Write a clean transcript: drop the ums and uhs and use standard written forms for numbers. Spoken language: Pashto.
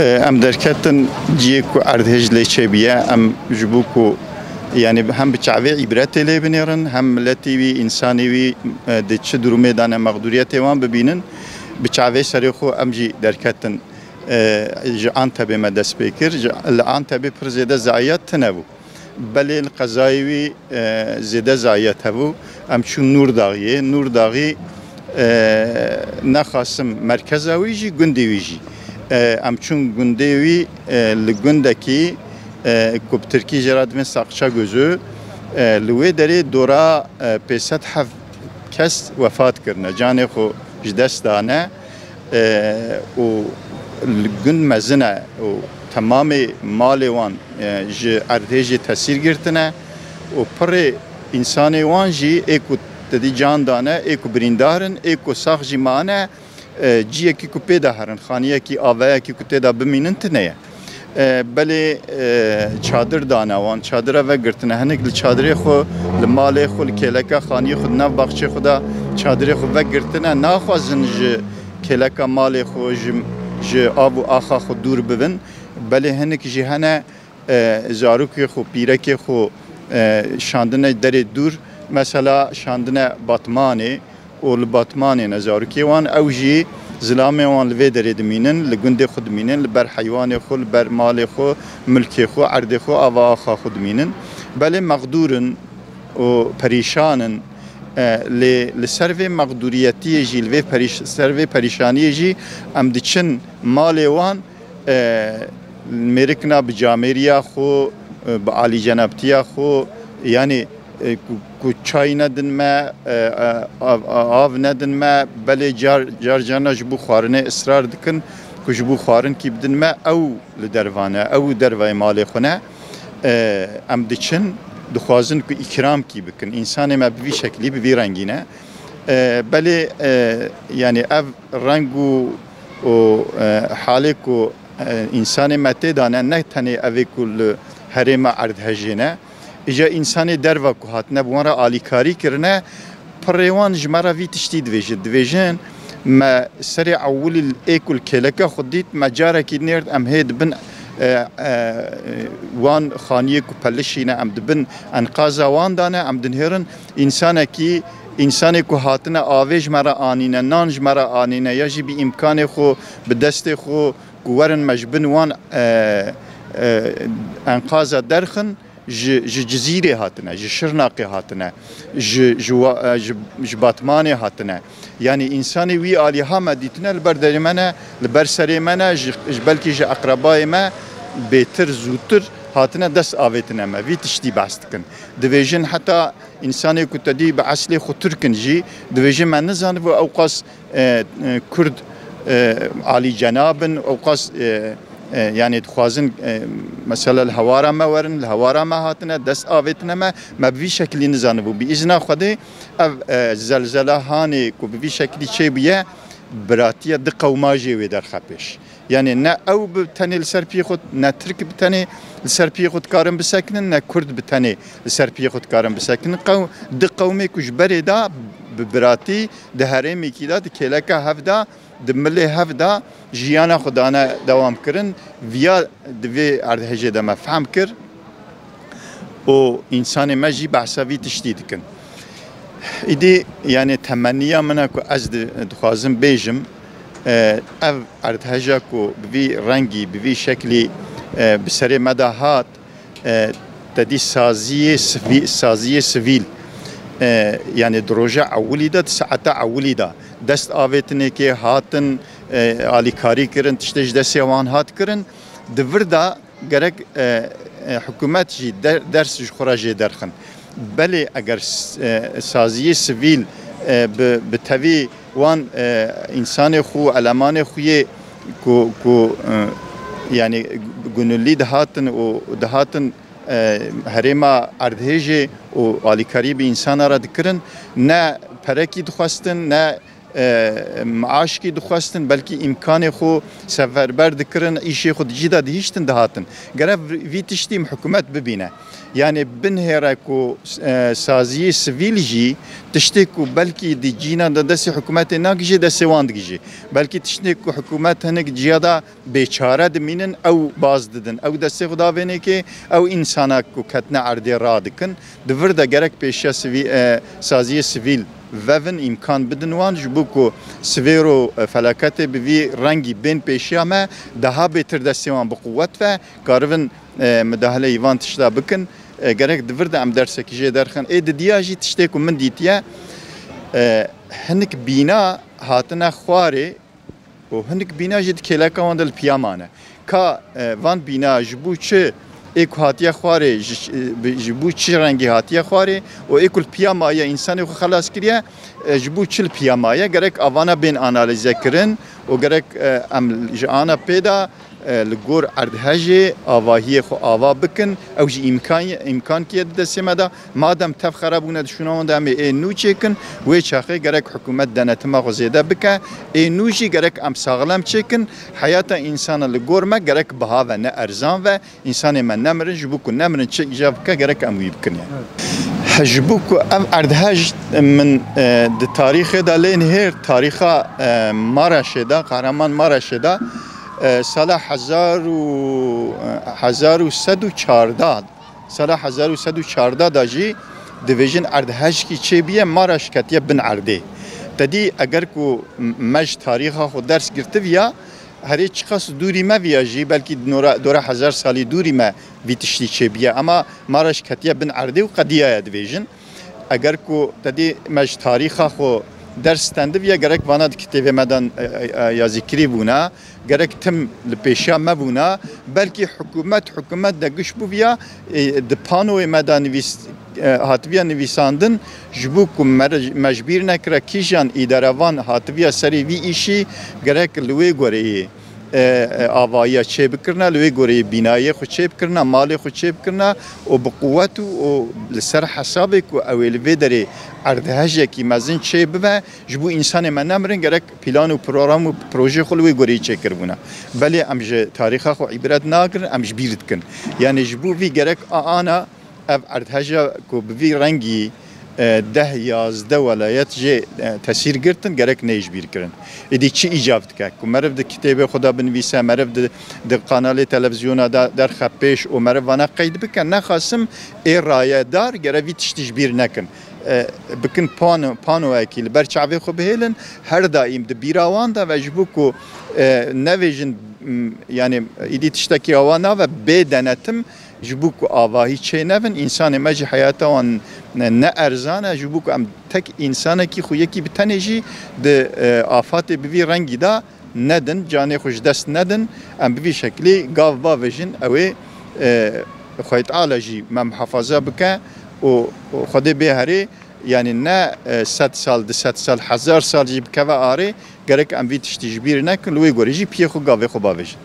ام درکتن جیکو اردهج لیچه بیا ام جبوکو يعني هم بچعوی عبرت لی بنیرن هم ملتی وی انسانی وی د چه درومه دانه مقدوریت وان ببینن بچعوی سری خو ام جی درکتن جان تبی مدرس بکر الان تبی پر زیاده زایات تنبو بله القضایوی زیاده زایات هبو ام چون نور داغی نخواستم مرکزاوی جی گندوی جی ام چون گندوی لگندکی کوب ترکی جراد من ساقشا گوزو لوی داری دورا پیست حف کس وفات کرنا جانه خو جدست دانه و لگند مزنه و تمام مال وان ج ارتجی تاثیر گرتنه و پر انسان وان جی اکو تدی جان دانه اکو بریندارن اکو ساخ جمانه جیه کی کو پیدا هرن خانیه کی آوه کی کو تدا بمینن تنه بله چادر دانه وان چادر و گرتنه هنگ چادر خو لمال خو کلکا خانی خود نو بخش خدا چادر خو و گرتنه ناخوازن ج کلکا مال خو ج آب و آخا خو دور ببن بله هنگ جهنه زاروکی خو پیرکی خو شاندنه در دور مثلا شاندنه باتمانه اول باتمانه نزاروکی وان اوجی زلامه وان لوی درید مینن لگند خود مینن لبر حیوان خود لبر مال خود ملک خود عرض خود آوا خود مینن بله مقدورن و پریشانن لسروی مقدوریتی جی لوی سروی پریشانی جی ام دچن مال وان مرکنا بجامریا خو بعالی جنابتیا خو یعنی کو چای ندن ما آب ندن ما بله جار جانا جبو خارنه اصرار دکن کو جبو خارن کی بدن ما او لدروانه او دروای مال خونه ام دچن دخوازن کو اکرام کی بکن انسان ما بوی شکلی بوی رنگینه بله یعنی اف رنگو و حاله کو انسان ما تدانه نه تنه اوی کل هرما عرض هجینه اجا انسان در وقت هاتنه بواره آلیکاری کرنه پریوان جمره وی تشتی دویجن ما سری اولی ایکل کلکه خودیت مجاره کی نرد ام هید بن وان خانیه کو پلشینه ام دبن انقاذا وان دانه ام دنهرن انسان کو هاتنه آویج مرا آنینه نانج مرا آنینه یا جی بی امکان خو به دست خو گوارن مجبن وان انقاذا درخن جزیره هاتنه شرناقی هاتنه باتمانه هاتنه یعنی انسانی وی آلیها مدیتنه لبرداری منه لبرسری منه بلکه ج اقربای ما بهتر زودتر هاتنه دست آویتنه ما وی تشتی بست کن دویجن حتی انسانی که تدی به اصل خود ترکن جی دویجن من نزانه و اوقاس کرد عالی جنابن اوقاس يعني تخوازن مثلا الهوارا ما ورن الهوارا ما هاتنا دس آويتنا ما بوي شكل نزانبو بإذن خده زلزله هاني كو بوي شكل چه بيه براتيه دقه وما جيوي در خبش يعني نا او بتاني لسرپي خود نا ترك بتاني لسرپي خود كارن بسكنن نا كرد بتاني لسرپي خود كارن بسكنن دقه ومي كوش بري دا براتي دهرمي كده كلكه هفدا دمله هفدا جیانا خدانا دوام کرن ویا دوی ارتهجه دم فهم کر و انسان مجی بحثاوی تشدید کن ایدی یعنی تمنیا منه کو از دخوازم بیجم اف ارتهجه کو بوی رنگی بوی شکلی بسر مداهات تدی سازی سویل يعني دروجة أولي دا ساعة أولي دا دست آويتني كي هاتن آليكاري كرن تشتج دست يوان هات كرن دفردا غرق حكومات جي درس خراجي درخن بلي اگر سازي سويل بتوي وان انسان خو علمان خويه كو يعني گنولي دهاتن و دهاتن هرما اردهجه و آلیکاری به انسان را دکرن نه پرکی دخواستن نه معاش کی دخواستن بلکه امکان خو سفربر دکرن ایشی خود جدا دهیشتن دهاتن گره وی تشتیم حکومت ببینه یعنی بنهره کو سازی سویل جی تشتی کو بلکه دی جینا دست حکومت ناگیجی دست واند گیجی بلکه تشتی کو حکومت هنگ جیادا بیچاره دمینن او باز ددن او دست خدا بینه که او انسانا کو کتنا عردی را دکن دور دا گرک پیشا سازی سویل وون امکان بدن وان جبو کو سویرو فلاکت بوی رنگی بین پیشیا ما daha beter destevan bu kuvvet ve karvin müdahale ivan tişta bıkın gerek divir de em dersek jê derxin ê diya jî tiştê ku min dîtiye hinek bîna hatine xwarê û hinek bîna jî di kêleka wan de li piyamane ka van bîna ji bo çi ê ku hatiye xwarê ji bo çi rengî hatiye xwarê û ê ku li piyamaya însanê xwe xelas kiriye ji bo çi li piyamaya gerek avana bên analize kirin û gerek em ji ana pêda لگور اردهجه آواهی خو آوا بکن او جی امکان کیه دسته مدا مادام تف خرابونه دشونان دام ای نو چکن و چاخه گرک حکومت دنتما غزیده بکه ای نو جی گرک ام ساغلم چکن حیات انسان لگور ما گرک بها و نه ارزان و انسان من نمرن جبو کو نمرن چه ایجاب که گرک ام وی بکن جبو کو ام اردهج من د تاریخ دالین هر تاریخ مارشدا قهرمان مارشدا سال 1114 سال 1114 داجی دیویژن اردهش کی چه بیه مارش کتیه بن عرده تدی اگر کو مج تاریخ خود درس گرفته ویا هری چخص دوری ما ویاجی بلکه دورا 1000 سالی دوری ما ویتشتی چه بیه اما مارش کتیه بن عرده و قدیه دیویژن اگر کو تدی مج تاریخ خود درس تنده ویا گرک وانا کتابه مدن یازیکری بونا گرک تم لپیشا مبونا بلکه حکومت دگش بو ویا دپانو مدن نویس هاتویا نویساندن جبو کو مجبور نکره کیجان اداروان هاتویا سری وی ایشی گرک لوی گوری آوایا چه بکرنا لوی گوری بینایی خود چه بکرنا مالی خود چه بکرنا و بقوت و لسر حسابی کو اولوی داری اردهجه کی مزن چه ببه جبو انسان من نمرن گرک پلان و پروگرام و پروژه خود لوی گوری چه کربونا بله امج تاریخ خو عبرت ناگرن امج بیرد کن یعنی جبو وی گرک آنا اف اردهجه کو بوی رنگی 10-11 ولایت جه تاثیر گرتن گرک نیج بیر کرن ادی چی ایجاب که مرف د کتاب خدا بنویسه مرف د قناه تلویزیون در خپش و مرف وانا قید بکن نخواستم ای رایه دار گروی تشتیج نکن بکن پانو اکیل برچاوی خو بهلن هر دایم د بیراوان دا وجبو کو نویجن یعنی ادی تشتکی آوانا و بدنتم جبو کو آواهی چه نون انسان مجی حیاتا وان نه ارزانه جبو کو ام تک انسان کی خو یکی بتنجی د آفات بوی رنگی دا ندن جانه خوش دست ندن ام بوی شکلی گاو با وجن اوی خویت عالجی مم حفاظه بکن و خود به هری یعنی نه 100 سال 200 سال 1000 سال جی بکوا آره گرک ام وی تشتیج بیر نکن لوی گوریجی پی خو گاو خو با وجن